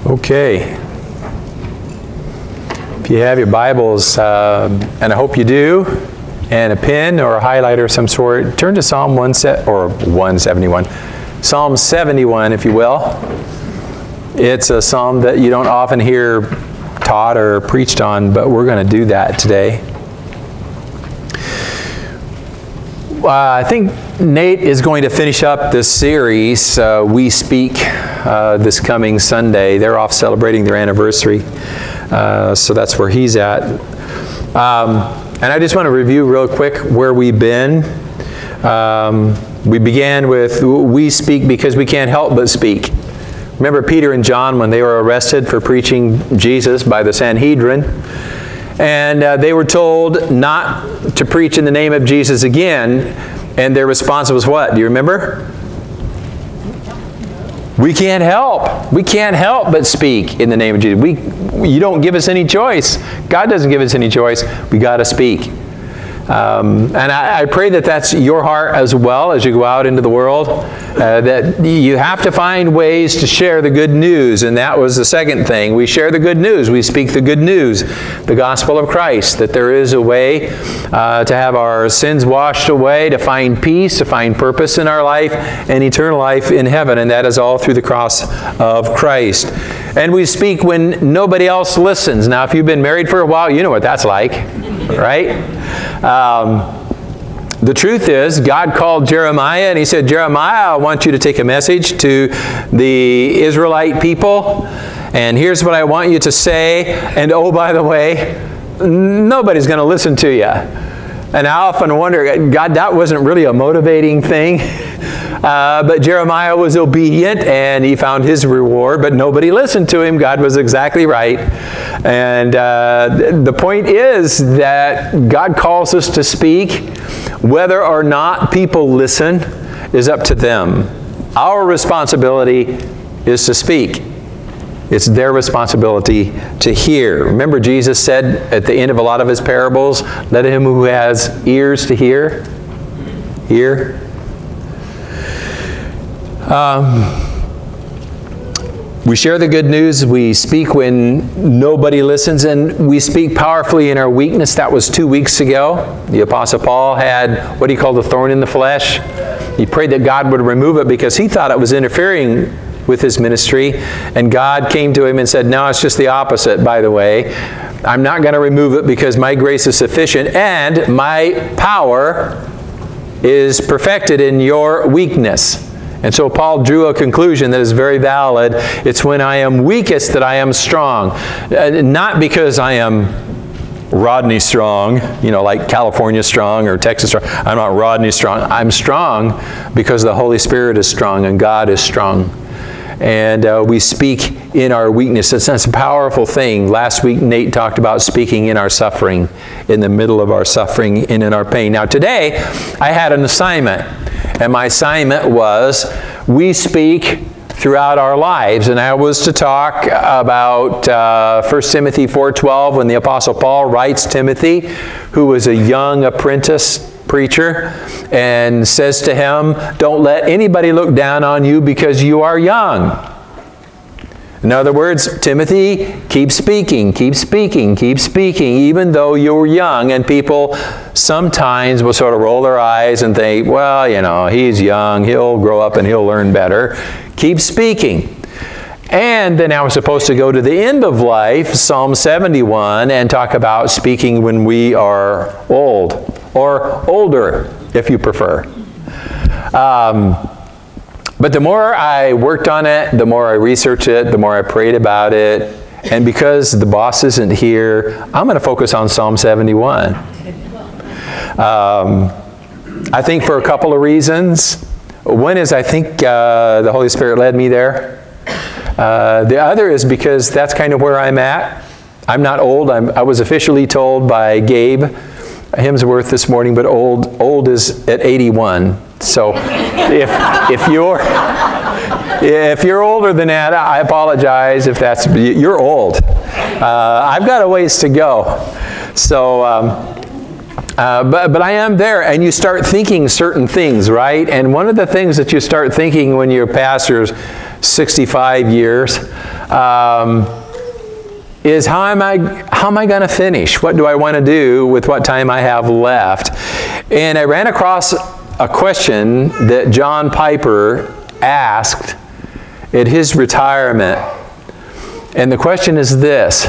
Okay. If you have your Bibles, and I hope you do, and a pen or a highlighter of some sort, turn to Psalm 171. Psalm 71, if you will. It's a psalm that you don't often hear taught or preached on, but we're going to do that today. I think Nate is going to finish up this series, We Speak, this coming Sunday. They're off celebrating their anniversary, so that's where he's at. And I just want to review real quick where we've been. We began with We Speak because we can't help but speak. Remember Peter and John when they were arrested for preaching Jesus by the Sanhedrin? And they were told not to preach in the name of Jesus again. And their response was what? Do you remember? We can't help. We can't help but speak in the name of Jesus. You don't give us any choice. God doesn't give us any choice. We got to speak. And I pray that that's your heart as well as you go out into the world, that you have to find ways to share the good news. And that was the second thing. We share the good news. We speak the good news, the gospel of Christ, that there is a way to have our sins washed away, to find peace, to find purpose in our life, and eternal life in heaven. And that is all through the cross of Christ. And we speak when nobody else listens. Now, if you've been married for a while, you know what that's like, right? The truth is, God called Jeremiah and he said, Jeremiah, I want you to take a message to the Israelite people. And here's what I want you to say. And oh, by the way, nobody's going to listen to you. And I often wonder, God, that wasn't really a motivating thing. But Jeremiah was obedient and he found his reward, but nobody listened to him. God was exactly right. And the point is that God calls us to speak. Whether or not people listen is up to them. Our responsibility is to speak. It's their responsibility to hear. Remember Jesus said at the end of a lot of his parables, let him who has ears to hear, hear. We share the good news. We speak when nobody listens, and we speak powerfully in our weakness. That was 2 weeks ago. The Apostle Paul had what he called a thorn in the flesh. He prayed that God would remove it because he thought it was interfering with his ministry. And God came to him and said, no, it's just the opposite, by the way. I'm not going to remove it because my grace is sufficient and my power is perfected in your weakness. And so Paul drew a conclusion that is very valid. It's when I am weakest that I am strong. Not because I am Rodney Strong, you know, like California Strong or Texas Strong. I'm not Rodney Strong. I'm strong because the Holy Spirit is strong and God is strong. And we speak in our weakness. That's a powerful thing. Last week, Nate talked about speaking in our suffering, in the middle of our suffering and in our pain. Now today, I had an assignment. And my assignment was, we speak throughout our lives. And I was to talk about 1 Timothy 4:12 when the Apostle Paul writes Timothy, who was a young apprentice preacher, and says to him, don't let anybody look down on you because you are young. In other words, Timothy, keep speaking, keep speaking, keep speaking, even though you're young. And people sometimes will sort of roll their eyes and think, well, you know, he's young, he'll grow up and he'll learn better. Keep speaking. And then I was supposed to go to the end of life, Psalm 71, and talk about speaking when we are old, or older, if you prefer. But the more I worked on it, the more I researched it, the more I prayed about it. And because the boss isn't here, I'm going to focus on Psalm 71. I think for a couple of reasons. One is I think the Holy Spirit led me there. The other is because that's kind of where I'm at. I'm not old. I was officially told by Gabe Hemsworth this morning, but old is at 81. So if you're older than that, I apologize if that's, you're old. I've got a ways to go. So, but I am there, and you start thinking certain things, right? And one of the things that you start thinking when your pastor 65 years, is how am I going to finish? What do I want to do with what time I have left? And I ran across a question that John Piper asked at his retirement. And the question is this: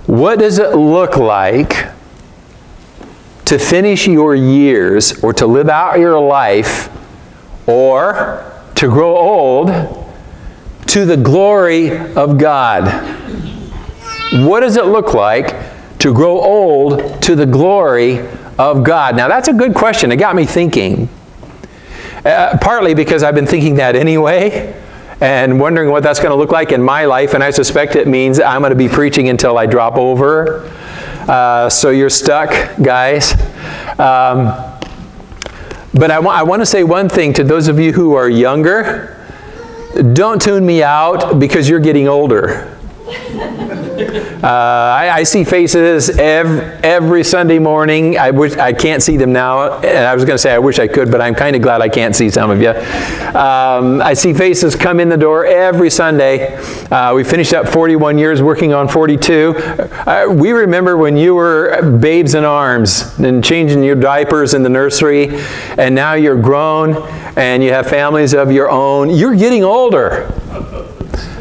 what does it look like to finish your years, or to live out your life, or to grow old to the glory of God? What does it look like to grow old to the glory of God? Now, that's a good question. It got me thinking. Partly because I've been thinking that anyway, and wondering what that's going to look like in my life, and I suspect it means I'm going to be preaching until I drop over. So you're stuck, guys. But I want to say one thing to those of you who are younger. Don't tune me out because you're getting older. I see faces every Sunday morning. I can't see them now. And I was going to say I wish I could, but I'm kind of glad I can't see some of you. I see faces come in the door every Sunday. We finished up 41 years working on 42. We remember when you were babes in arms and changing your diapers in the nursery, and now you're grown and you have families of your own. You're getting older.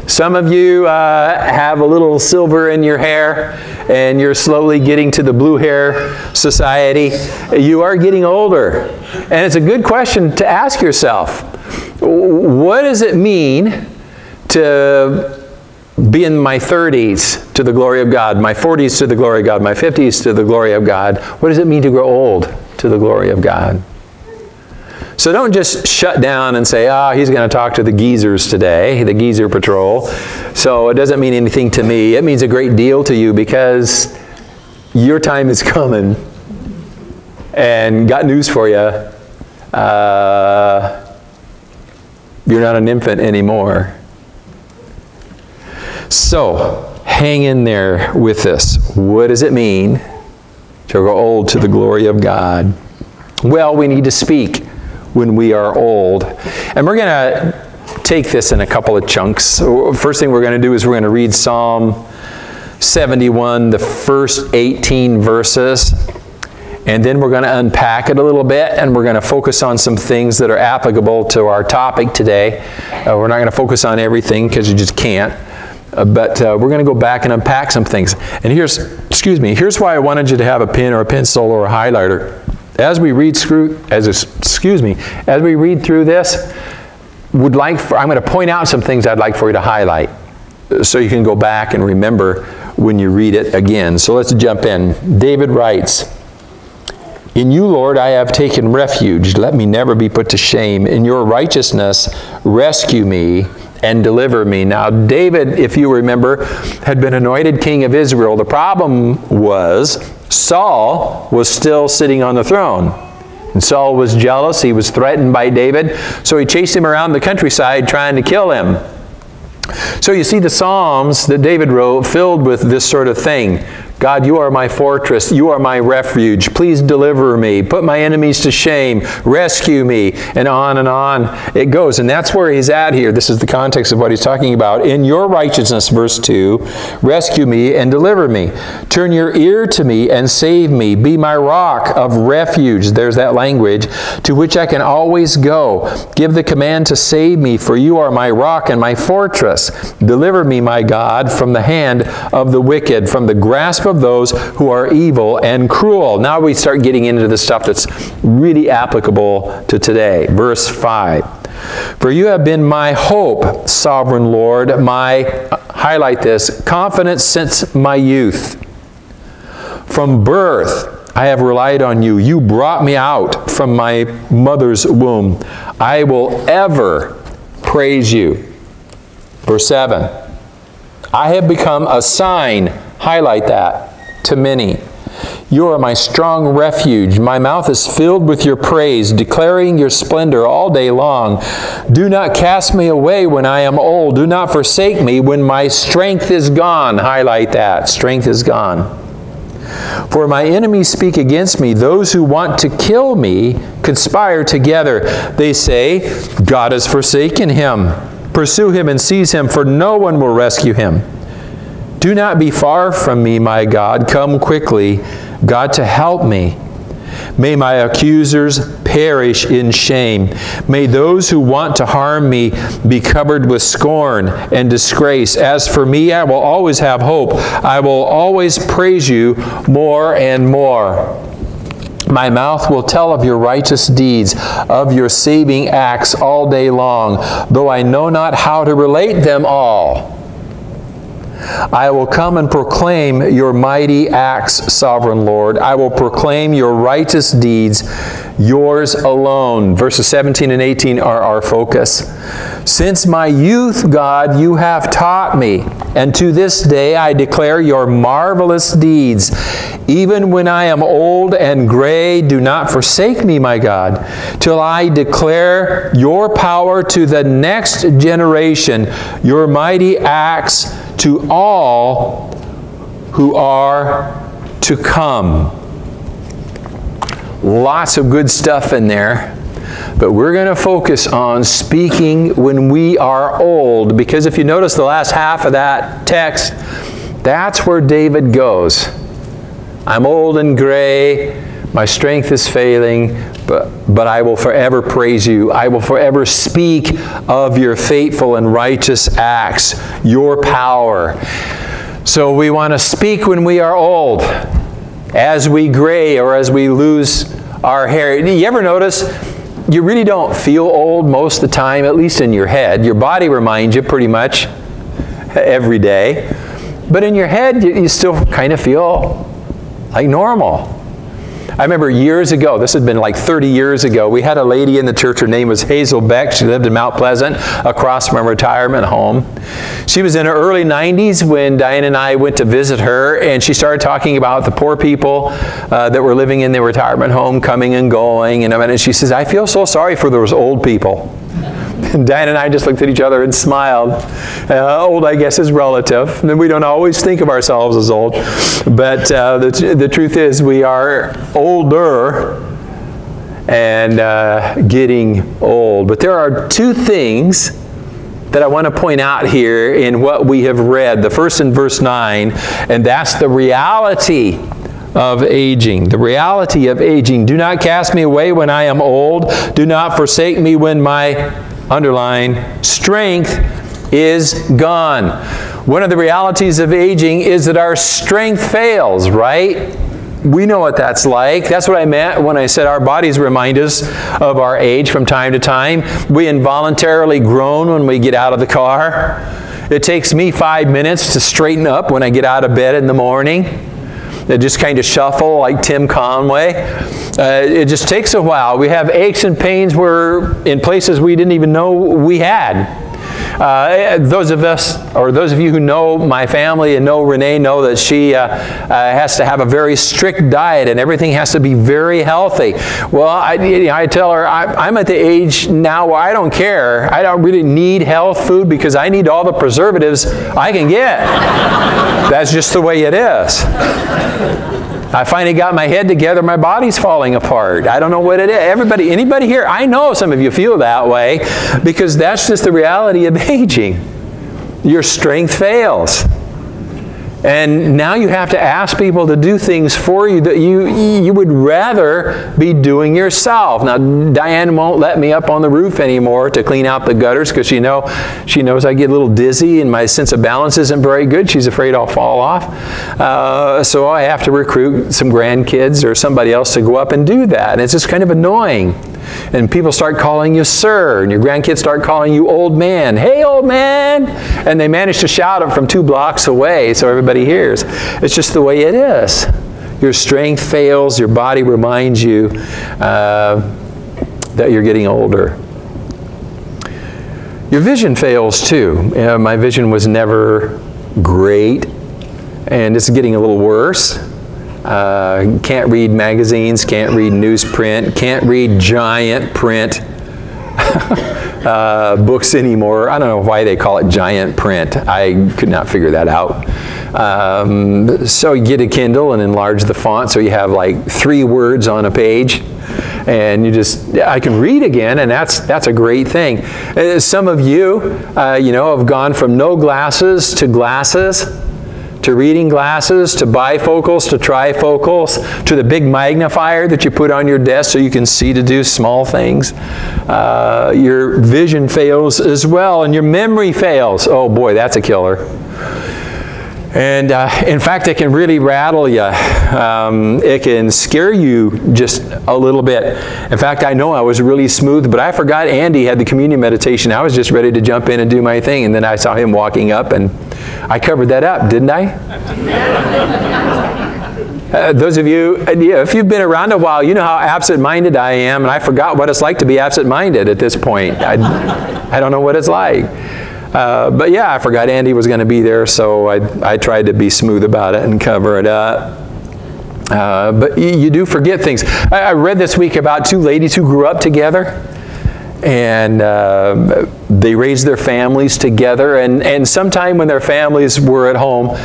Some of you have a little silver in your hair, and you're slowly getting to the blue hair society. You are getting older. And it's a good question to ask yourself. What does it mean to be in my 30s to the glory of God, my 40s to the glory of God, my 50s to the glory of God? What does it mean to grow old to the glory of God? So don't just shut down and say, he's going to talk to the geezers today, the geezer patrol. So it doesn't mean anything to me. It means a great deal to you because your time is coming. And got news for you. You're not an infant anymore. So hang in there with this. What does it mean to grow old to the glory of God? Well, we need to speak when we are old. And we're going to take this in a couple of chunks. First thing we're going to do is we're going to read Psalm 71, the first 18 verses. And then we're going to unpack it a little bit, and we're going to focus on some things that are applicable to our topic today. We're not going to focus on everything because you just can't. But we're going to go back and unpack some things. And here's why I wanted you to have a pen or a pencil or a highlighter. As we read through this, I'm going to point out some things I'd like for you to highlight so you can go back and remember when you read it again. So let's jump in. David writes, "In you, Lord, I have taken refuge. Let me never be put to shame. In your righteousness, rescue me and deliver me." Now, David, if you remember, had been anointed king of Israel. The problem was Saul was still sitting on the throne. And Saul was jealous. He was threatened by David. So he chased him around the countryside trying to kill him. So you see the Psalms that David wrote filled with this sort of thing. God, you are my fortress. You are my refuge. Please deliver me. Put my enemies to shame. Rescue me. And on it goes. And that's where he's at here. This is the context of what he's talking about. In your righteousness, verse 2, rescue me and deliver me. Turn your ear to me and save me. Be my rock of refuge. There's that language. To which I can always go. Give the command to save me, for you are my rock and my fortress. Deliver me, my God, from the hand of the wicked, from the grasp of those who are evil and cruel. Now we start getting into the stuff that's really applicable to today. Verse 5. For you have been my hope, sovereign Lord, highlight this, confidence since my youth. From birth I have relied on you. You brought me out from my mother's womb. I will ever praise you. Verse 7. I have become a sign, highlight that, to many. You are my strong refuge. My mouth is filled with your praise, declaring your splendor all day long. Do not cast me away when I am old. Do not forsake me when my strength is gone. Highlight that. Strength is gone. For my enemies speak against me. Those who want to kill me conspire together. They say, God has forsaken him. Pursue him and seize him, for no one will rescue him. Do not be far from me, my God. Come quickly, God, to help me. May my accusers perish in shame. May those who want to harm me be covered with scorn and disgrace. As for me, I will always have hope. I will always praise you more and more. My mouth will tell of your righteous deeds, of your saving acts all day long, though I know not how to relate them all. I will come and proclaim your mighty acts, sovereign Lord. I will proclaim your righteous deeds, yours alone. Verses 17 and 18 are our focus. Since my youth, God, you have taught me, and to this day I declare your marvelous deeds. Even when I am old and gray, do not forsake me, my God, till I declare your power to the next generation, your mighty acts to all who are to come. Lots of good stuff in there, but we're going to focus on speaking when we are old, because if you notice the last half of that text, that's where David goes. I'm old and gray, my strength is failing, but I will forever praise you. I will forever speak of your faithful and righteous acts, your power. So we want to speak when we are old, as we gray or as we lose our hair. You ever notice you really don't feel old most of the time, at least in your head? Your body reminds you pretty much every day. But in your head, you still kind of feel like normal. I remember years ago, this had been like 30 years ago, we had a lady in the church, her name was Hazel Beck. She lived in Mount Pleasant, across from a retirement home. She was in her early 90s when Diane and I went to visit her, and she started talking about the poor people that were living in the retirement home, coming and going, and she says, I feel so sorry for those old people. And Diane and I just looked at each other and smiled. Old, I guess, is relative. And we don't always think of ourselves as old. But the truth is we are older and getting old. But there are two things that I want to point out here in what we have read. The first in verse 9, and that's the reality of aging. The reality of aging. Do not cast me away when I am old. Do not forsake me when my, underline, strength is gone. One of the realities of aging is that our strength fails, right? We know what that's like. That's what I meant when I said our bodies remind us of our age from time to time. We involuntarily groan when we get out of the car. It takes me 5 minutes to straighten up when I get out of bed in the morning. They just kind of shuffle like Tim Conway. It just takes a while. We have aches and pains in places we didn't even know we had. Those of us, or those of you who know my family and know Renee, know that she has to have a very strict diet and everything has to be very healthy. Well, I tell her, I'm at the age now where I don't care. I don't really need health food because I need all the preservatives I can get. That's just the way it is. I finally got my head together, my body's falling apart. I don't know what it is. Anybody here, I know some of you feel that way because that's just the reality of aging. Your strength fails. And now you have to ask people to do things for you that you would rather be doing yourself. Now, Diane won't let me up on the roof anymore to clean out the gutters because she knows I get a little dizzy and my sense of balance isn't very good. She's afraid I'll fall off. So I have to recruit some grandkids or somebody else to go up and do that. And it's just kind of annoying. And people start calling you sir, and your grandkids start calling you old man. Hey, old man! And they manage to shout it from 2 blocks away so everybody hears. It's just the way it is. Your strength fails. Your body reminds you that you're getting older. Your vision fails too. My vision was never great, and it's getting a little worse. Can't read magazines, can't read newsprint, can't read giant print books anymore. I don't know why they call it giant print. I could not figure that out. So you get a Kindle and enlarge the font so you have like 3 words on a page. And I can read again, and that's a great thing. Some of you, have gone from no glasses to glasses, to reading glasses, to bifocals, to trifocals, to the big magnifier that you put on your desk so you can see to do small things. Your vision fails as well, and your memory fails. Oh boy, that's a killer. And in fact, it can really rattle you. It can scare you just a little bit. In fact, I know I was really smooth, but I forgot Andy had the communion meditation. I was just ready to jump in and do my thing, and then I saw him walking up, and I covered that up, didn't I? Those of you, if you've been around a while, you know how absent-minded I am, and I forgot what it's like to be absent-minded at this point. I don't know what it's like. But yeah, I forgot Andy was going to be there, so I tried to be smooth about it and cover it up. But you do forget things. I read this week about two ladies who grew up together, and they raised their families together, and sometime when their families were at home,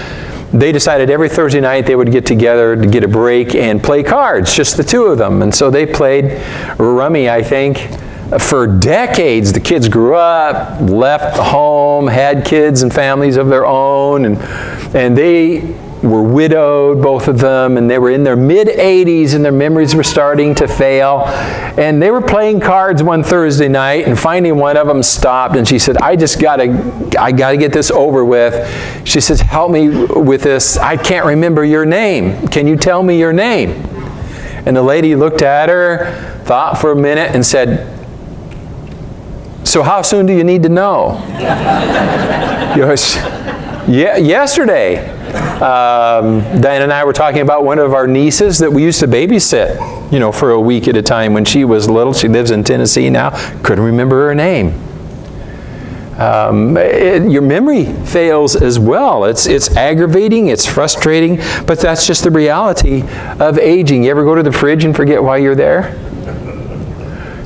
they decided every Thursday night they would get together to get a break and play cards, just the two of them. And so they played rummy, I think, for decades. The kids grew up, left home, had kids and families of their own, and they were widowed, both of them, and they were in their mid-80s, and their memories were starting to fail. And they were playing cards one Thursday night, and finally one of them stopped, and she said, I gotta get this over with. She says, help me with this. I can't remember your name. Can you tell me your name? And the lady looked at her, thought for a minute, and said, so how soon do you need to know? Yesterday. Diane and I were talking about one of our nieces that we used to babysit, for a week at a time when she was little. She lives in Tennessee now. Couldn't remember her name. Your memory fails as well. It's aggravating, it's frustrating, but that's just the reality of aging. You ever go to the fridge and forget why you're there?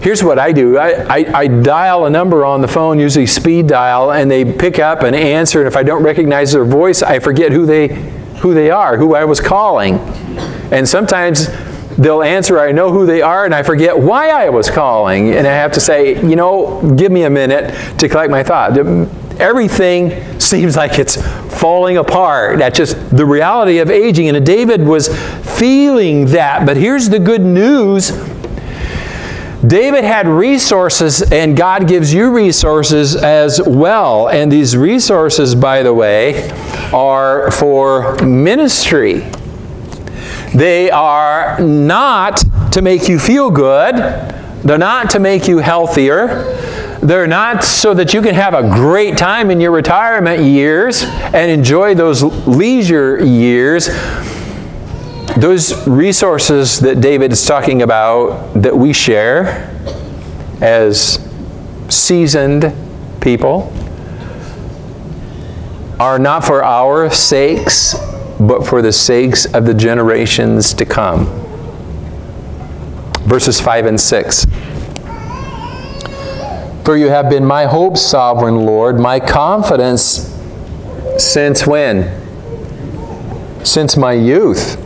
Here's what I do. I dial a number on the phone, usually speed dial, and they pick up and answer, and if I don't recognize their voice, I forget who they are, who I was calling. And sometimes they'll answer, I know who they are, and I forget why I was calling, and I have to say, give me a minute to collect my thought. Everything seems like it's falling apart. That's just the reality of aging, and David was feeling that. But here's the good news. David had resources, and God gives you resources as well. And these resources, by the way, are for ministry. They are not to make you feel good. They're not to make you healthier. They're not so that you can have a great time in your retirement years and enjoy those leisure years. Those resources that David is talking about that we share as seasoned people are not for our sakes, but for the sakes of the generations to come. Verses 5 and 6. For you have been my hope, sovereign Lord, my confidence since when? Since my youth.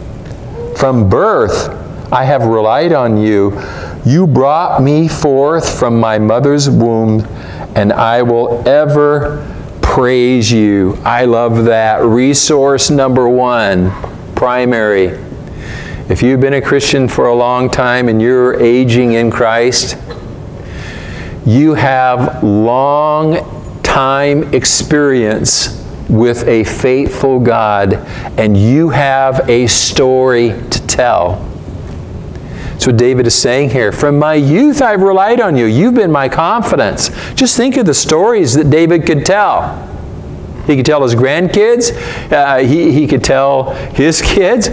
From birth, I have relied on you. You brought me forth from my mother's womb, and I will ever praise you. I love that. Resource number one, primary. If you've been a Christian for a long time and you're aging in Christ, you have long time experience with a faithful God, and you have a story to tell. That's what David is saying here. From my youth I've relied on you. You've been my confidence. Just think of the stories that David could tell. He could tell his grandkids. He could tell his kids.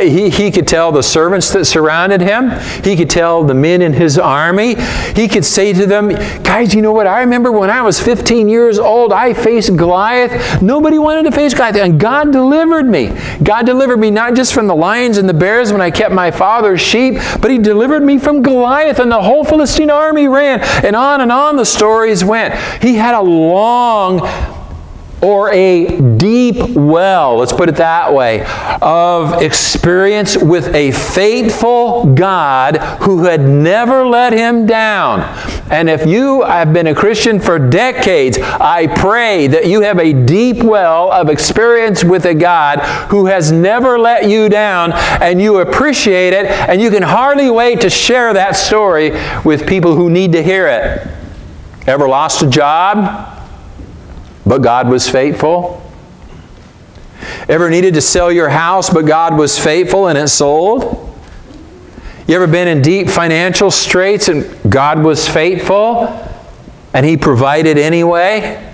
He could tell the servants that surrounded him. He could tell the men in his army. He could say to them, guys, you know what? I remember when I was 15 years old, I faced Goliath. Nobody wanted to face Goliath, and God delivered me. God delivered me not just from the lions and the bears when I kept my father's sheep, but He delivered me from Goliath, and the whole Philistine army ran. And on the stories went. He had a long or a deep well, let's put it that way, of experience with a faithful God who had never let him down. And if you have been a Christian for decades, I pray that you have a deep well of experience with a God who has never let you down, and you appreciate it, and you can hardly wait to share that story with people who need to hear it. Ever lost a job, but God was faithful? Ever needed to sell your house, but God was faithful and it sold? You ever been in deep financial straits and God was faithful and He provided anyway?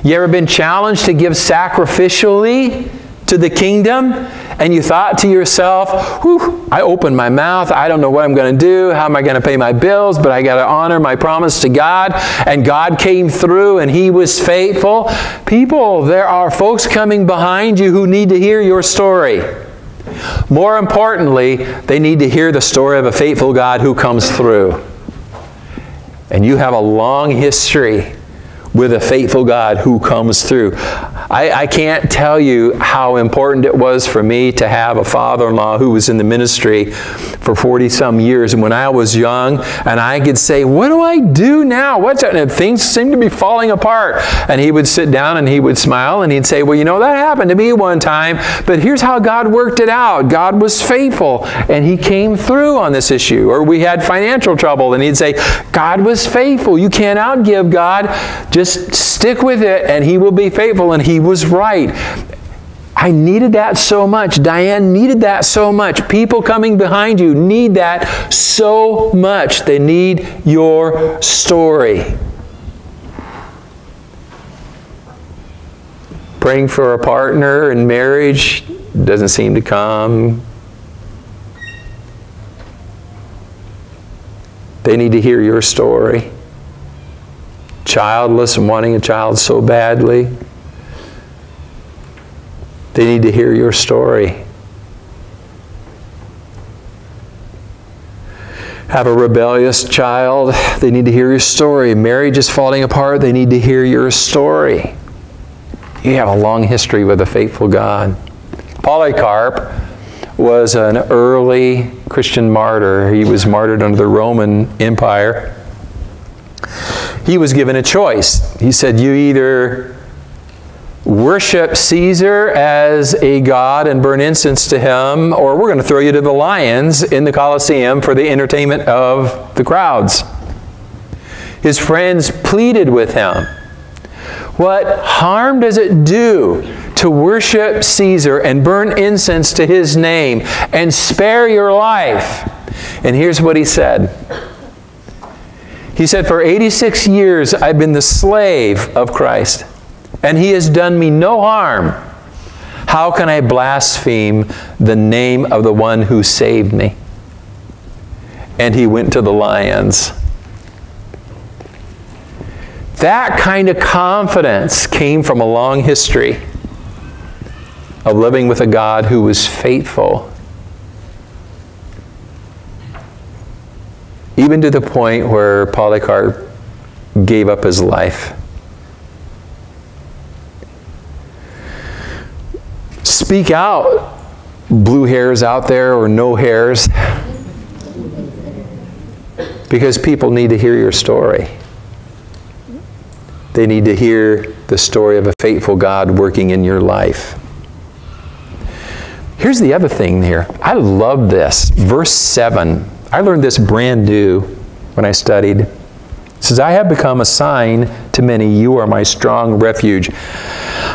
You ever been challenged to give sacrificially to the kingdom and you thought to yourself, whew, I opened my mouth, I don't know what I'm going to do, how am I going to pay my bills, but I got to honor my promise to God, and God came through and He was faithful? People, there are folks coming behind you who need to hear your story. More importantly, they need to hear the story of a faithful God who comes through. And you have a long history with a faithful God who comes through. I can't tell you how important it was for me to have a father-in-law who was in the ministry for 40-some years. And when I was young, and I could say, what do I do now? And things seem to be falling apart. And he would sit down and he would smile and he'd say, well, you know, that happened to me one time, but here's how God worked it out. God was faithful and He came through on this issue. Or we had financial trouble and he'd say, God was faithful. You can't outgive God. Just stick with it and He will be faithful. And He was right. I needed that so much. Diane needed that so much. People coming behind you need that so much. They need your story. Praying for a partner in marriage doesn't seem to come. They need to hear your story. Childless and wanting a child so badly. They need to hear your story. Have a rebellious child, they need to hear your story. Marriage is falling apart, they need to hear your story. You have a long history with a faithful God. Polycarp was an early Christian martyr. He was martyred under the Roman Empire. He was given a choice. He said, you either worship Caesar as a god and burn incense to him, or we're going to throw you to the lions in the Colosseum for the entertainment of the crowds. His friends pleaded with him. What harm does it do to worship Caesar and burn incense to his name and spare your life? And here's what he said. He said, for 86 years I've been the slave of Christ, and He has done me no harm. How can I blaspheme the name of the one who saved me? And he went to the lions. That kind of confidence came from a long history of living with a God who was faithful. Even to the point where Polycarp gave up his life. Speak out, blue hairs out there or no hairs, because people need to hear your story. They need to hear the story of a faithful God working in your life. Here's the other thing here. I love this. Verse 7. I learned this brand new when I studied. It says, I have become a sign to many. You are my strong refuge.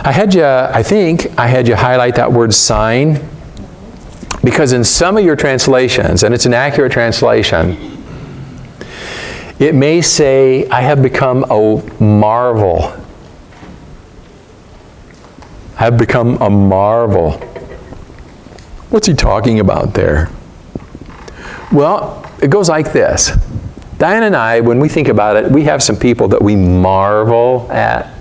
I think I had you highlight that word sign, because in some of your translations, and it's an accurate translation, it may say, I have become a marvel. I have become a marvel. What's he talking about there? Well, it goes like this. Diane and I, when we think about it, we have some people that we marvel at.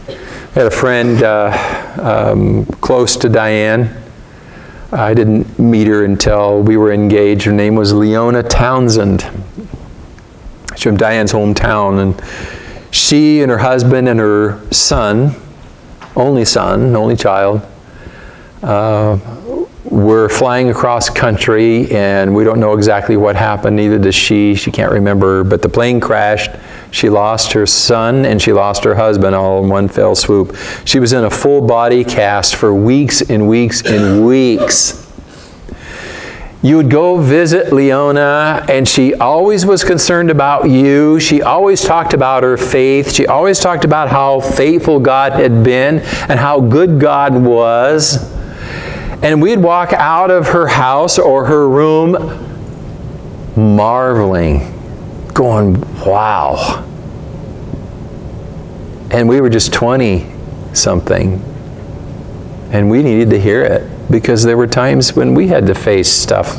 I had a friend close to Diane. I didn't meet her until we were engaged. Her name was Leona Townsend. She's from Diane's hometown, and She and her husband and her son, only child, were flying across country, and we don't know exactly what happened. Neither does she. She can't remember. But the plane crashed. She lost her son and she lost her husband all in one fell swoop. She was in a full body cast for weeks and weeks and weeks. You would go visit Leona, and she always was concerned about you. She always talked about her faith. She always talked about how faithful God had been and how good God was. And we'd walk out of her house or her room marveling, going, wow. And we were just 20-something. And we needed to hear it, because there were times when we had to face stuff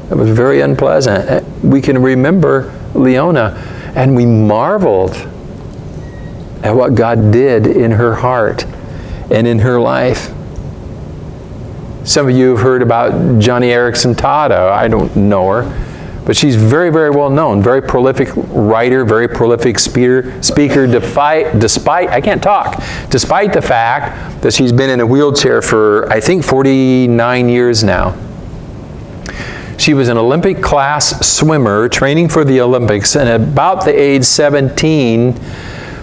that was very unpleasant. We can remember Leona, and we marveled at what God did in her heart and in her life. Some of you have heard about Johnny Erickson Tada. I don't know her, but she's very, very well known, very prolific writer, very prolific speaker, despite the fact that she's been in a wheelchair for, I think, 49 years now. She was an Olympic class swimmer training for the Olympics, and at about the age 17,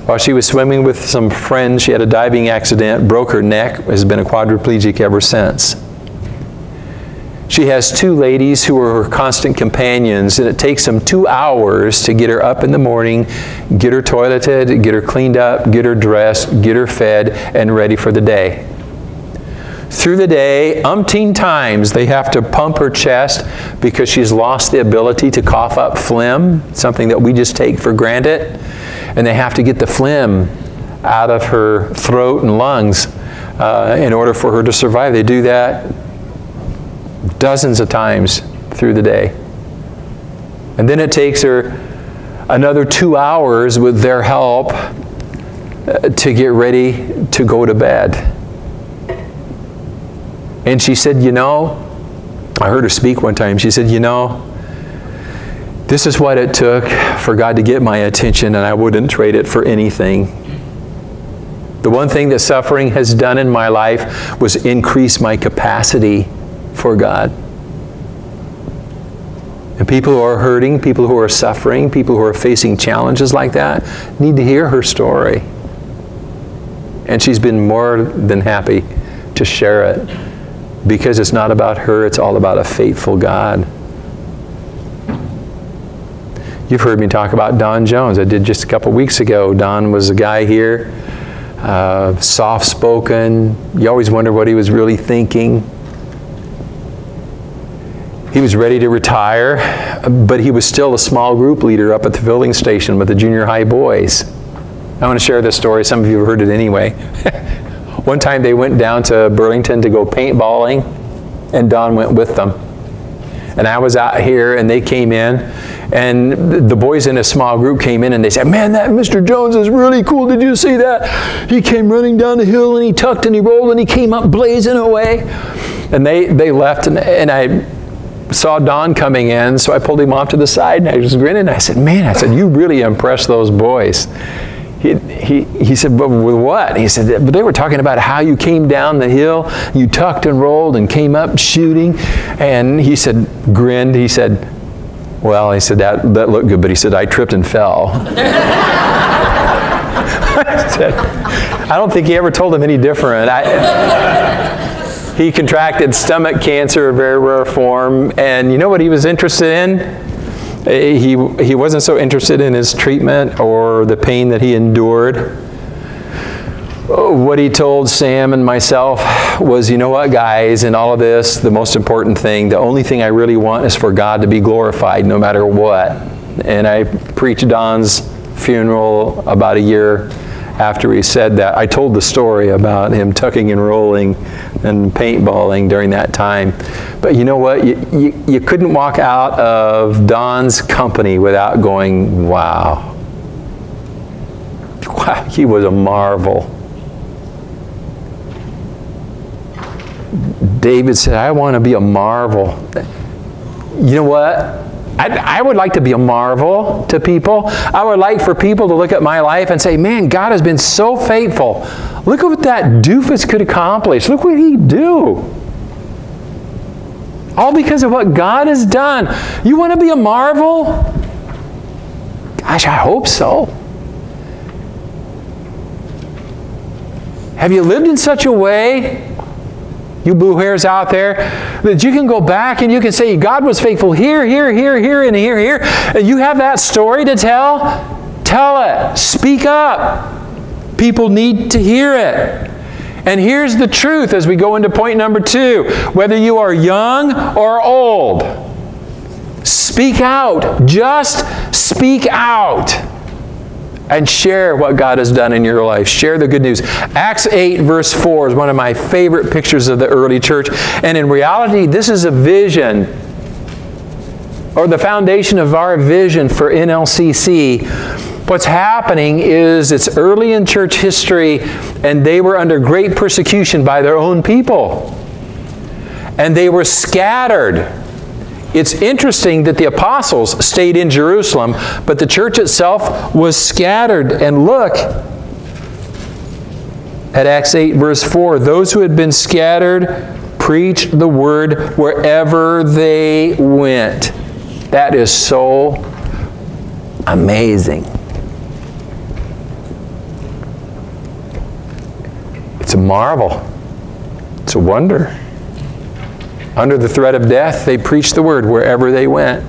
while she was swimming with some friends, she had a diving accident, broke her neck, has been a quadriplegic ever since. She has two ladies who are her constant companions, and it takes them 2 hours to get her up in the morning, get her toileted, get her cleaned up, get her dressed, get her fed, and ready for the day. Through the day, umpteen times, they have to pump her chest because she's lost the ability to cough up phlegm, something that we just take for granted. And they have to get the phlegm out of her throat and lungs in order for her to survive. They do that dozens of times through the day. And then it takes her another 2 hours with their help to get ready to go to bed. And she said, you know, I heard her speak one time. She said, you know, this is what it took for God to get my attention, and I wouldn't trade it for anything. The one thing that suffering has done in my life was increase my capacity for God. And people who are hurting, people who are suffering, people who are facing challenges like that need to hear her story. And she's been more than happy to share it, because it's not about her, it's all about a faithful God. You've heard me talk about Don Jones. I did just a couple weeks ago. Don was a guy here, soft-spoken. You always wonder what he was really thinking. He was ready to retire, but he was still a small group leader up at the filling station with the junior high boys. I want to share this story. Some of you have heard it anyway. One time they went down to Burlington to go paintballing, and Don went with them. And I was out here, and they came in, and the boys in a small group came in, and they said, man, that Mr. Jones is really cool. Did you see that? He came running down the hill, and he tucked, and he rolled, and he came up blazing away. And they left, and I saw Don coming in, so I pulled him off to the side, and I was grinning, and I said, man, you really impressed those boys. He said, but with what? He said, but they were talking about how you came down the hill, you tucked and rolled and came up shooting. And he said, grinned, he said, well, he said, that looked good, but he said, I tripped and fell. I said, I don't think he ever told him any different. He contracted stomach cancer, a very rare form, and you know what he was interested in? He wasn't so interested in his treatment or the pain that he endured. What he told Sam and myself was, you know what, guys, in all of this, the most important thing, the only thing I really want is for God to be glorified no matter what. And I preached Don's funeral about a year after he said that. I told the story about him tucking and rolling and paintballing during that time. But you know what? You couldn't walk out of Don's company without going, wow. Wow, he was a marvel. David said, I want to be a marvel. You know what? I would like to be a marvel to people. I would like for people to look at my life and say, man, God has been so faithful. Look at what that doofus could accomplish. Look what he'd do. All because of what God has done. You want to be a marvel? Gosh, I hope so. Have you lived in such a way, you blue hairs out there, that you can go back and you can say, God was faithful here, here, here, here, and here, here. And you have that story to tell? Tell it. Speak up. People need to hear it. And here's the truth as we go into point number 2. Whether you are young or old, speak out. Just speak out. And share what God has done in your life. Share the good news. Acts 8 verse 4 is one of my favorite pictures of the early church. And in reality, this is a vision, or the foundation of our vision for NLCC. What's happening is it's early in church history, and they were under great persecution by their own people. And they were scattered. It's interesting that the apostles stayed in Jerusalem, but the church itself was scattered. And look at Acts 8 verse 4. Those who had been scattered preached the word wherever they went. That is so amazing. It's a marvel. It's a wonder. Under the threat of death, they preached the word wherever they went.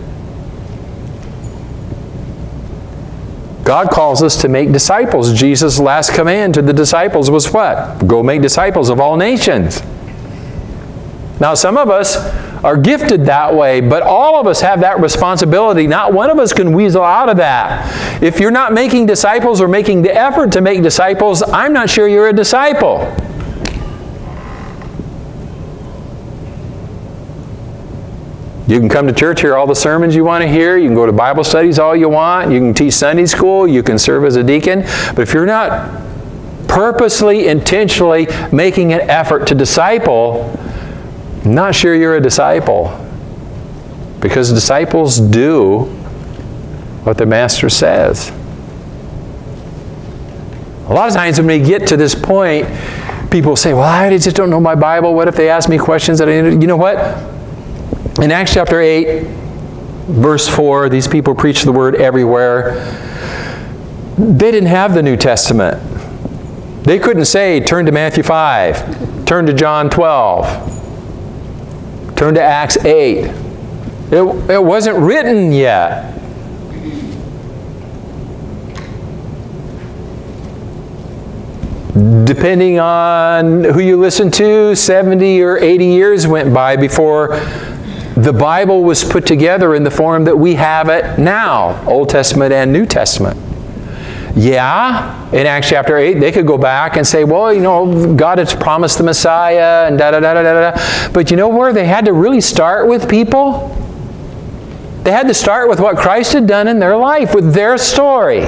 God calls us to make disciples. Jesus' last command to the disciples was what? Go make disciples of all nations. Now, some of us are gifted that way, but all of us have that responsibility. Not one of us can weasel out of that. If you're not making disciples or making the effort to make disciples, I'm not sure you're a disciple. You can come to church, hear all the sermons you want to hear. You can go to Bible studies all you want. You can teach Sunday school. You can serve as a deacon. But if you're not purposely, intentionally making an effort to disciple, I'm not sure you're a disciple. Because disciples do what the Master says. A lot of times when we get to this point, people say, well, I just don't know my Bible. What if they ask me questions that I didn't? You know what? In Acts chapter 8, verse 4, these people preached the word everywhere. They didn't have the New Testament. They couldn't say, turn to Matthew 5, turn to John 12, turn to Acts 8. It wasn't written yet. Depending on who you listen to, 70 or 80 years went by before the Bible was put together in the form that we have it now, Old Testament and New Testament. Yeah, in Acts chapter 8, they could go back and say, well, you know, God has promised the Messiah and da-da-da-da-da-da. But you know where they had to really start with, people? They had to start with what Christ had done in their life, with their story.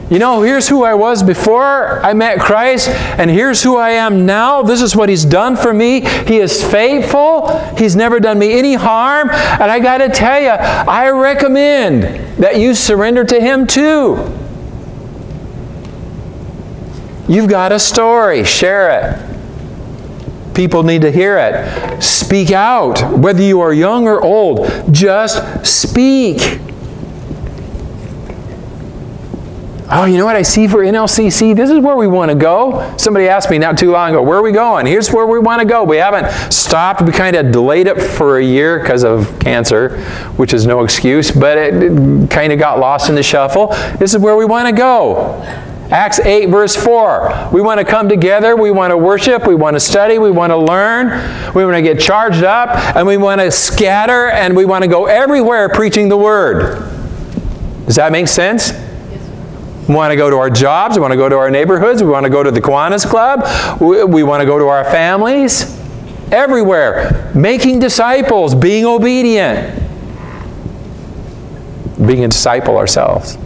You know, here's who I was before I met Christ, and here's who I am now. This is what He's done for me. He is faithful. He's never done me any harm. And I got to tell you, I recommend that you surrender to Him too. You've got a story. Share it. People need to hear it. Speak out. Whether you are young or old, just speak. Oh, you know what I see for NLCC? This is where we want to go. Somebody asked me not too long ago, where are we going? Here's where we want to go. We haven't stopped. We kind of delayed it for a year because of cancer, which is no excuse, but it kind of got lost in the shuffle. This is where we want to go. Acts 8 verse 4. We want to come together. We want to worship. We want to study. We want to learn. We want to get charged up. And we want to scatter. And we want to go everywhere preaching the Word. Does that make sense? We want to go to our jobs. We want to go to our neighborhoods. We want to go to the Kiwanis Club. We want to go to our families. Everywhere. Making disciples. Being obedient. Being a disciple ourselves.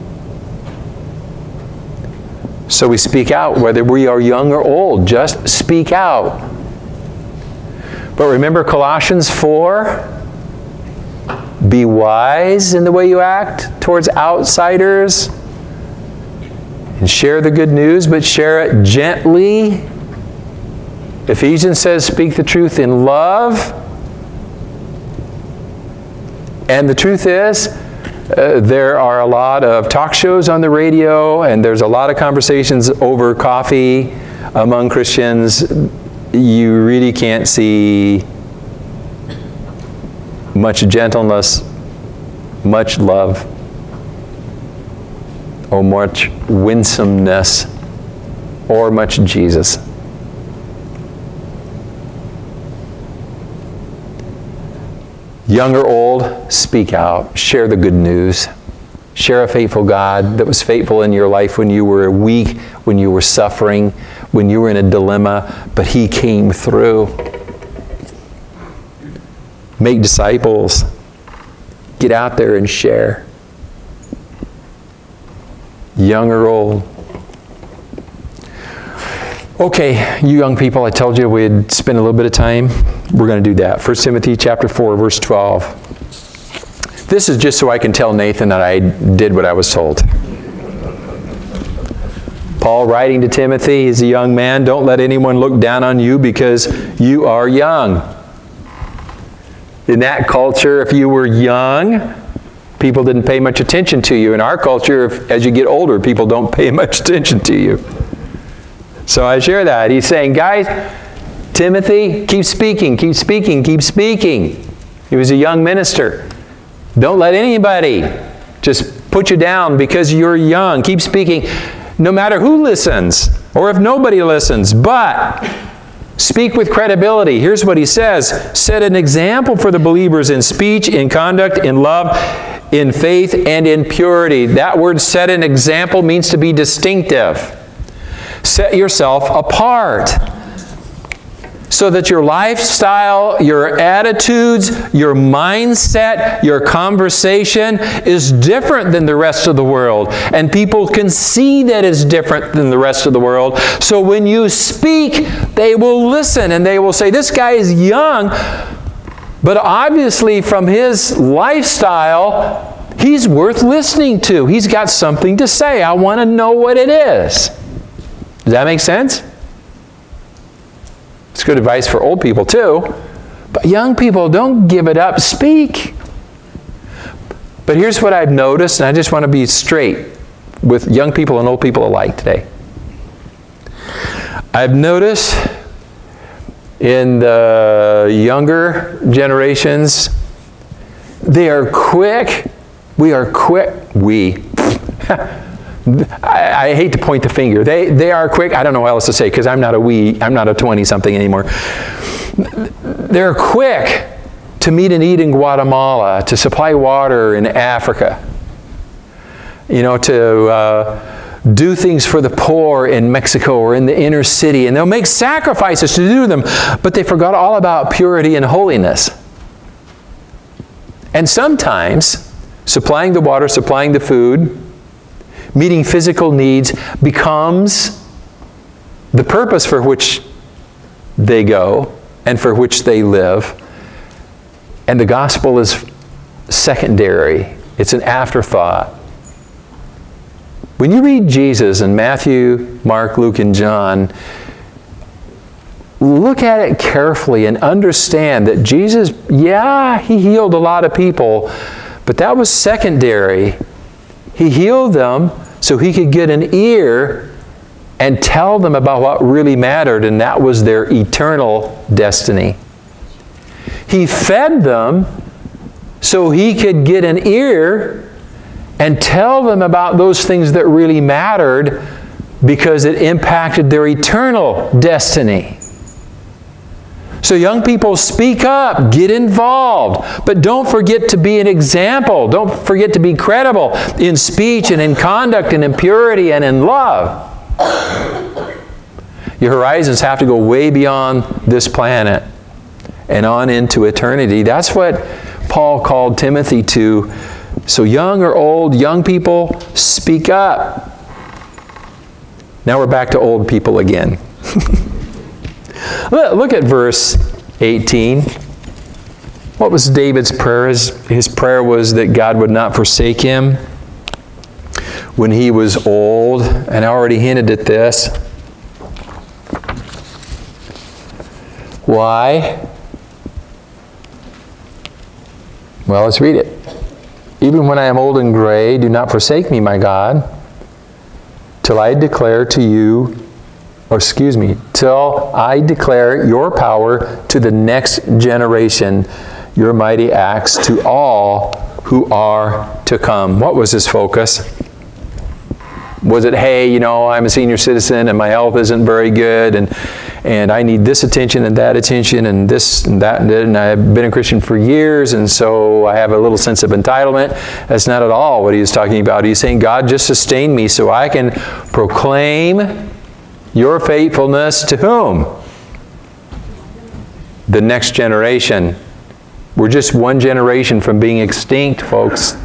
So we speak out, whether we are young or old. Just speak out. But remember Colossians 4? Be wise in the way you act towards outsiders. And share the good news, but share it gently. Ephesians says, speak the truth in love. And the truth is, there are a lot of talk shows on the radio, and there's a lot of conversations over coffee among Christians. You really can't see much gentleness, much love, or much winsomeness, or much Jesus. Young or old, speak out. Share the good news. Share a faithful God that was faithful in your life when you were weak, when you were suffering, when you were in a dilemma, but He came through. Make disciples. Get out there and share. Young or old. Okay, you young people, I told you we'd spend a little bit of time. We're going to do that. 1 Timothy chapter 4, verse 12. This is just so I can tell Nathan that I did what I was told. Paul writing to Timothy, he's a young man, don't let anyone look down on you because you are young. In that culture, if you were young, people didn't pay much attention to you. In our culture, as you get older, people don't pay much attention to you. So I share that. He's saying, guys, Timothy, keep speaking, keep speaking, keep speaking. He was a young minister. Don't let anybody just put you down because you're young. Keep speaking, no matter who listens or if nobody listens, but speak with credibility. Here's what he says. Set an example for the believers in speech, in conduct, in love, in faith, and in purity. That word set an example means to be distinctive. Set yourself apart so that your lifestyle, your attitudes, your mindset, your conversation is different than the rest of the world. And people can see that it's different than the rest of the world. So when you speak, they will listen and they will say, this guy is young, but obviously from his lifestyle, he's worth listening to. He's got something to say. I want to know what it is. Does that make sense? It's good advice for old people too. But young people, don't give it up. Speak. But here's what I've noticed, and I just want to be straight with young people and old people alike today. I've noticed in the younger generations, they are quick. We are quick. I hate to point the finger. They are quick. I don't know what else to say because I'm not a 20-something anymore. They're quick to meet a need in Guatemala, to supply water in Africa, to do things for the poor in Mexico or in the inner city. And they'll make sacrifices to do them, but they forgot all about purity and holiness. And sometimes supplying the water, supplying the food, meeting physical needs becomes the purpose for which they go and for which they live. And the gospel is secondary. It's an afterthought. When you read Jesus in Matthew, Mark, Luke, and John, look at it carefully and understand that Jesus, He healed a lot of people, but that was secondary. He healed them so He could get an ear and tell them about what really mattered, and that was their eternal destiny. He fed them so He could get an ear and tell them about those things that really mattered because it impacted their eternal destiny. So young people, speak up, get involved, but don't forget to be an example. Don't forget to be credible in speech and in conduct and in purity and in love. Your horizons have to go way beyond this planet and on into eternity. That's what Paul called Timothy to. So young or old, young people, speak up. Now we're back to old people again. Look at verse 18. What was David's prayer? His prayer was that God would not forsake him when he was old. And I already hinted at this. Why? Well, let's read it. Even when I am old and gray, do not forsake me, my God, till I declare to you, till I declare your power to the next generation, your mighty acts to all who are to come. What was his focus? Was it, hey, you know, I'm a senior citizen and my health isn't very good and I need this attention and that attention and this and that and I've been a Christian for years and so I have a little sense of entitlement? That's not at all what he's talking about. He's saying, God, just sustain me so I can proclaim your faithfulness to whom? The next generation. We're just one generation from being extinct, folks.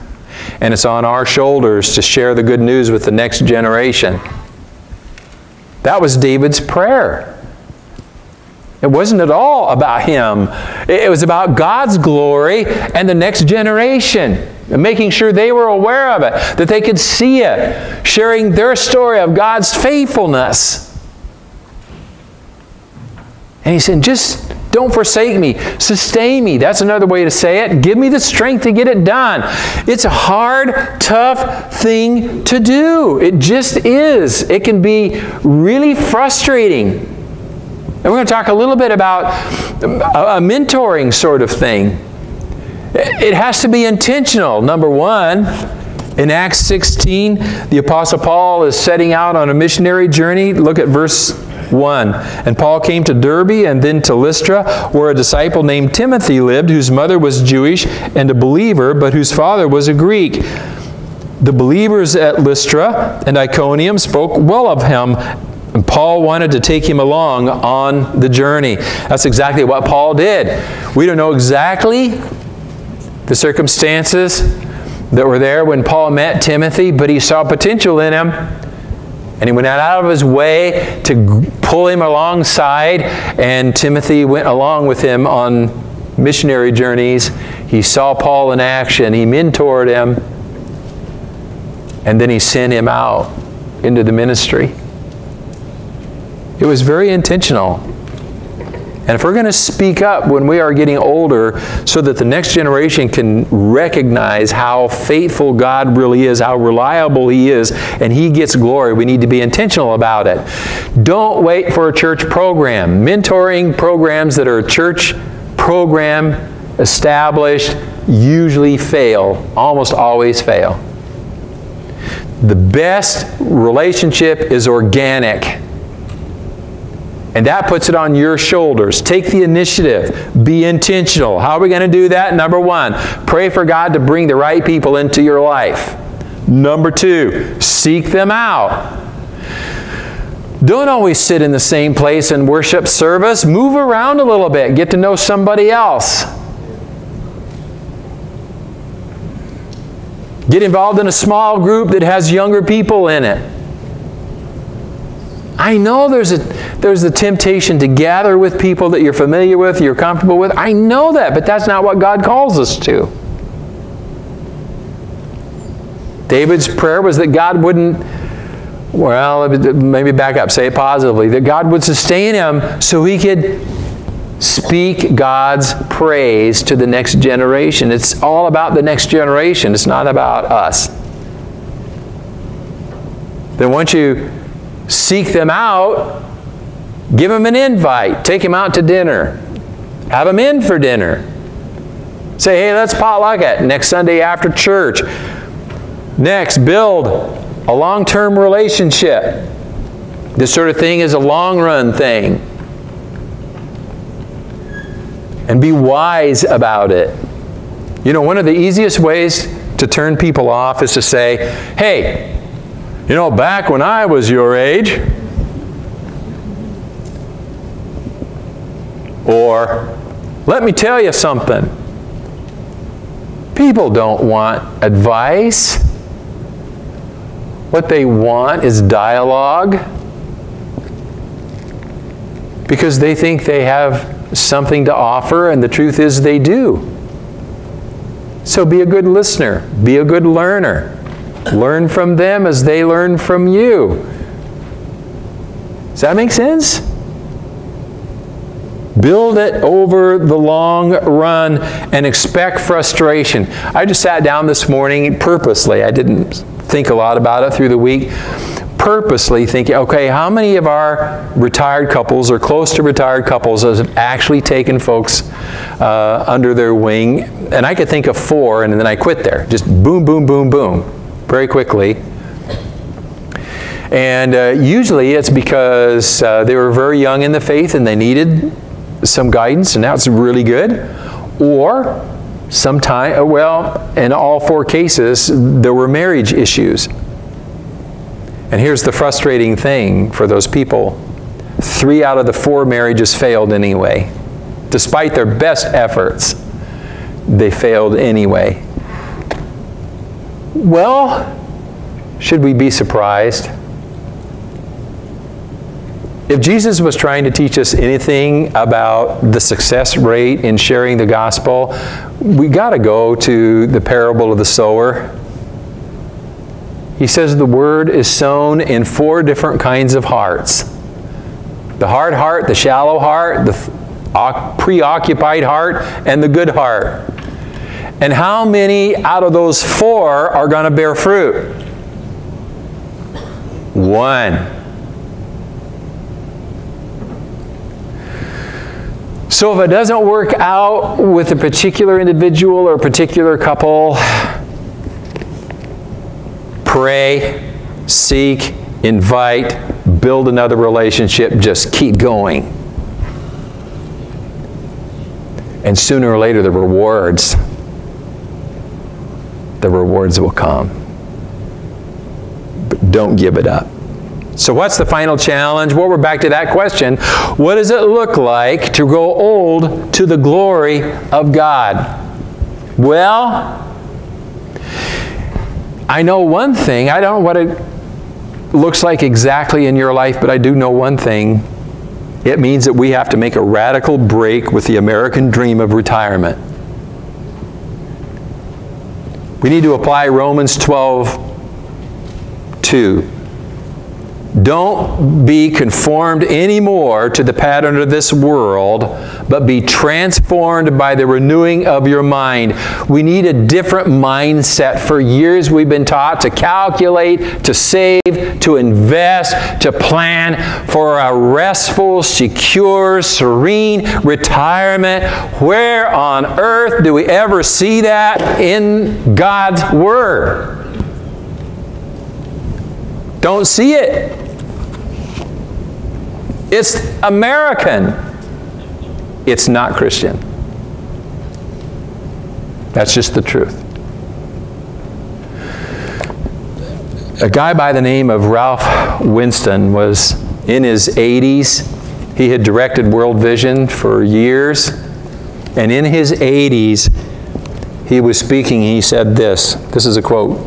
And it's on our shoulders to share the good news with the next generation. That was David's prayer. It wasn't at all about him. It was about God's glory and the next generation. And making sure they were aware of it, that they could see it, sharing their story of God's faithfulness. And he said, just don't forsake me. Sustain me. That's another way to say it. Give me the strength to get it done. It's a hard, tough thing to do. It just is. It can be really frustrating. And we're going to talk a little bit about a mentoring sort of thing. It has to be intentional. Number one, in Acts 16, the Apostle Paul is setting out on a missionary journey. Look at verse 1. And Paul came to Derbe and then to Lystra, where a disciple named Timothy lived, whose mother was Jewish and a believer, but whose father was a Greek. The believers at Lystra and Iconium spoke well of him, and Paul wanted to take him along on the journey. That's exactly what Paul did. We don't know exactly the circumstances that were there when Paul met Timothy, but he saw potential in him. And he went out of his way to pull him alongside, and Timothy went along with him on missionary journeys. He saw Paul in action. He mentored him. And then he sent him out into the ministry. It was very intentional. And if we're going to speak up when we are getting older so that the next generation can recognize how faithful God really is, how reliable He is, and He gets glory, we need to be intentional about it. Don't wait for a church program. Mentoring programs that are church program established usually fail, almost always fail. The best relationship is organic. And that puts it on your shoulders. Take the initiative. Be intentional. How are we going to do that? Number one, pray for God to bring the right people into your life. Number two, seek them out. Don't always sit in the same place in worship service. Move around a little bit. Get to know somebody else. Get involved in a small group that has younger people in it. I know there's the temptation to gather with people that you're familiar with, you're comfortable with. I know that, but that's not what God calls us to. David's prayer was that God wouldn't, well, maybe back up, say it positively, that God would sustain him so he could speak God's praise to the next generation. It's all about the next generation. It's not about us. Then once you seek them out, give them an invite. Take them out to dinner. Have them in for dinner. Say, hey, let's potluck it next Sunday after church. Next, build a long-term relationship. This sort of thing is a long-run thing. And be wise about it. You know, one of the easiest ways to turn people off is to say, hey, you know, back when I was your age, or let me tell you something. People don't want advice. What they want is dialogue, because they think they have something to offer, and the truth is they do. So be a good listener. Be a good learner. Learn from them as they learn from you. Does that make sense? Build it over the long run and expect frustration. I just sat down this morning purposely. I didn't think a lot about it through the week. Purposely thinking, okay, how many of our retired couples or close to retired couples have actually taken folks under their wing? And I could think of 4, and then I quit there. Just boom, boom, boom, boom, very quickly. And usually it's because they were very young in the faith and they needed some guidance, and that's really good. Or sometime, well, in all 4 cases, there were marriage issues. And here's the frustrating thing for those people. 3 out of the 4 marriages failed anyway. Despite their best efforts, they failed anyway. Well, should we be surprised? If Jesus was trying to teach us anything about the success rate in sharing the gospel, we got to go to the parable of the sower. He says the word is sown in 4 different kinds of hearts. The hard heart, the shallow heart, the preoccupied heart, and the good heart. And how many out of those 4 are going to bear fruit? 1. So if it doesn't work out with a particular individual or a particular couple, pray, seek, invite, build another relationship, just keep going. And sooner or later the rewards will come. But don't give it up. So what's the final challenge? Well, we're back to that question. What does it look like to grow old to the glory of God? Well, I know one thing. I don't know what it looks like exactly in your life, but I do know one thing. It means that we have to make a radical break with the American dream of retirement. We need to apply Romans 12:2. Don't be conformed anymore to the pattern of this world, but be transformed by the renewing of your mind. We need a different mindset. For years we've been taught to calculate, to save, to invest, to plan for a restful, secure, serene retirement. Where on earth do we ever see that in God's Word? Don't see it. It's American. It's not Christian. That's just the truth. A guy by the name of Ralph Winston was in his 80s. He had directed World Vision for years. And in his 80s, he was speaking. He said this. This is a quote.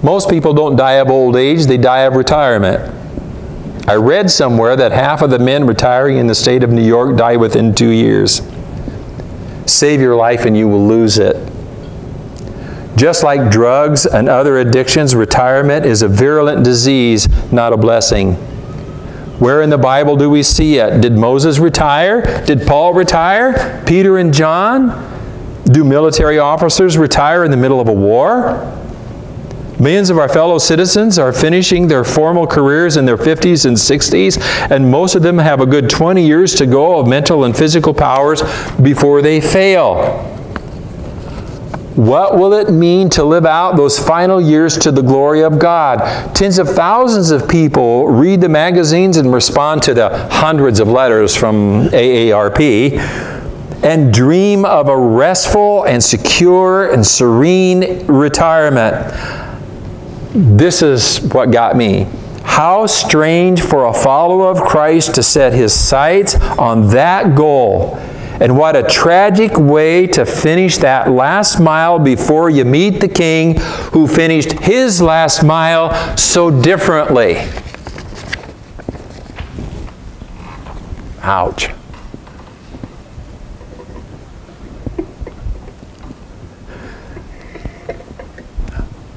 Most people don't die of old age, they die of retirement. I read somewhere that half of the men retiring in the state of New York die within 2 years. Save your life and you will lose it. Just like drugs and other addictions, retirement is a virulent disease, not a blessing. Where in the Bible do we see it? Did Moses retire? Did Paul retire? Peter and John? Do military officers retire in the middle of a war? Millions of our fellow citizens are finishing their formal careers in their 50s and 60s, and most of them have a good 20 years to go of mental and physical powers before they fail. What will it mean to live out those final years to the glory of God? Tens of thousands of people read the magazines and respond to the hundreds of letters from AARP and dream of a restful and secure and serene retirement. This is what got me. How strange for a follower of Christ to set his sights on that goal. And what a tragic way to finish that last mile before you meet the King who finished his last mile so differently. Ouch.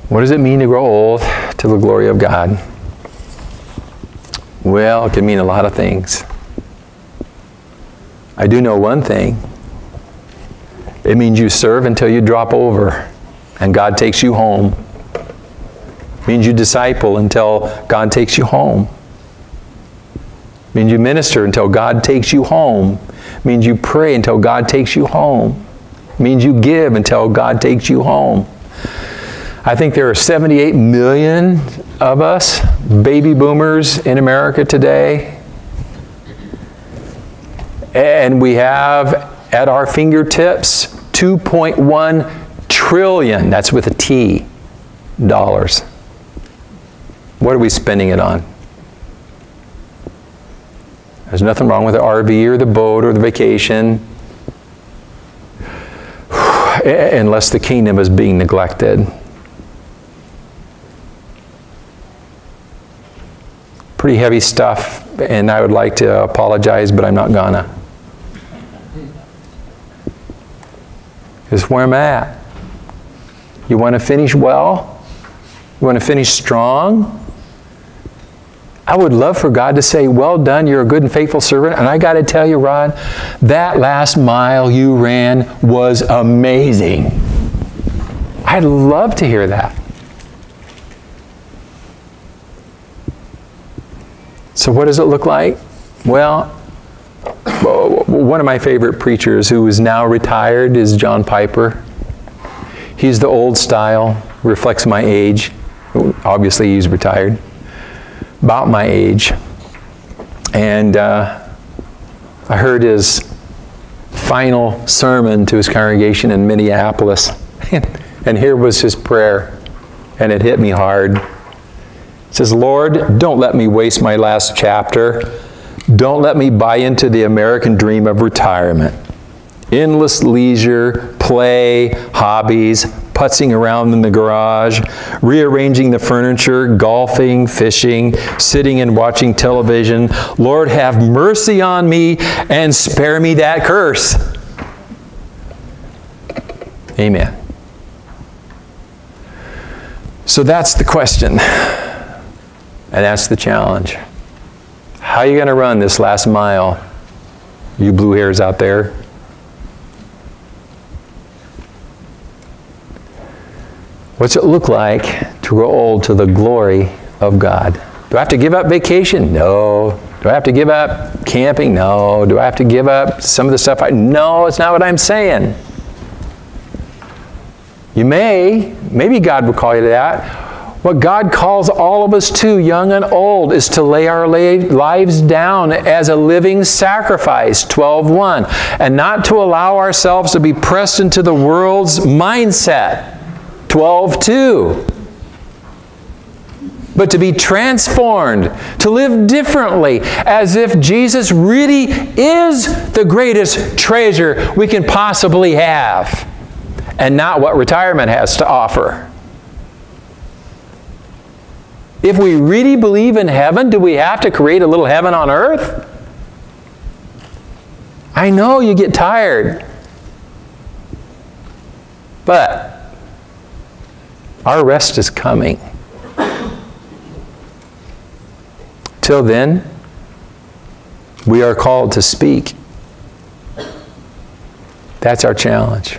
What does it mean to grow old to the glory of God? Well, it can mean a lot of things. I do know one thing. It means you serve until you drop over and God takes you home. It means you disciple until God takes you home. It means you minister until God takes you home. It means you pray until God takes you home. It means you give until God takes you home. I think there are 78 million of us, baby boomers in America today. And we have at our fingertips 2.1 trillion, that's with a T, dollars. What are we spending it on? There's nothing wrong with the RV or the boat or the vacation, unless the kingdom is being neglected. Pretty heavy stuff, and I would like to apologize, but I'm not gonna. It's where I'm at. You want to finish well? You want to finish strong? I would love for God to say, well done, you're a good and faithful servant. And I got to tell you, Rod, that last mile you ran was amazing. I'd love to hear that. So what does it look like? Well, one of my favorite preachers who is now retired is John Piper. He's the old style, reflects my age. Obviously, he's retired. About my age. And I heard his final sermon to his congregation in Minneapolis. And here was his prayer. And it hit me hard. It says, Lord, don't let me waste my last chapter. Don't let me buy into the American dream of retirement. Endless leisure, play, hobbies, putzing around in the garage, rearranging the furniture, golfing, fishing, sitting and watching television. Lord, have mercy on me and spare me that curse. Amen. So that's the question. And that's the challenge. How are you going to run this last mile, you blue hairs out there? What's it look like to grow old to the glory of God? Do I have to give up vacation? No. Do I have to give up camping? No. Do I have to give up some of the stuff? No, it's not what I'm saying. You maybe God would call you to that. What God calls all of us to, young and old, is to lay our lives down as a living sacrifice, 12:1, and not to allow ourselves to be pressed into the world's mindset, 12:2, but to be transformed, to live differently, as if Jesus really is the greatest treasure we can possibly have, and not what retirement has to offer. If we really believe in heaven, do we have to create a little heaven on earth? I know you get tired. But our rest is coming. Till then, we are called to speak. That's our challenge.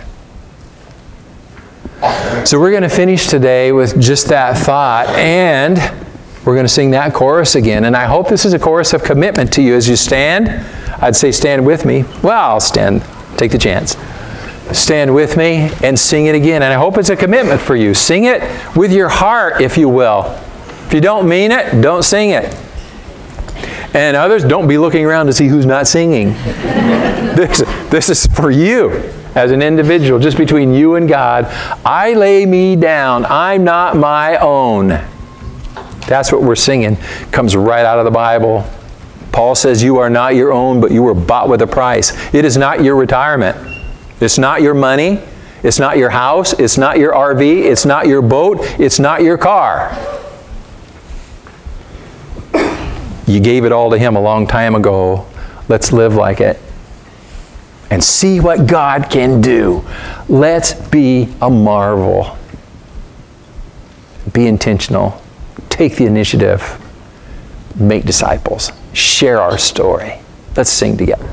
So we're going to finish today with just that thought, and we're going to sing that chorus again. And I hope this is a chorus of commitment to you as you stand. I'd say stand with me. Well, I'll stand. Take the chance. Stand with me and sing it again. And I hope it's a commitment for you. Sing it with your heart, if you will. If you don't mean it, don't sing it. And others, don't be looking around to see who's not singing. This is for you. As an individual, just between you and God. I lay me down. I'm not my own. That's what we're singing. Comes right out of the Bible. Paul says you are not your own, but you were bought with a price. It is not your retirement. It's not your money. It's not your house. It's not your RV. It's not your boat. It's not your car. You gave it all to Him a long time ago. Let's live like it. And see what God can do. Let's be a marvel. be intentional, take the initiative, make disciples, share our story. Let's sing together.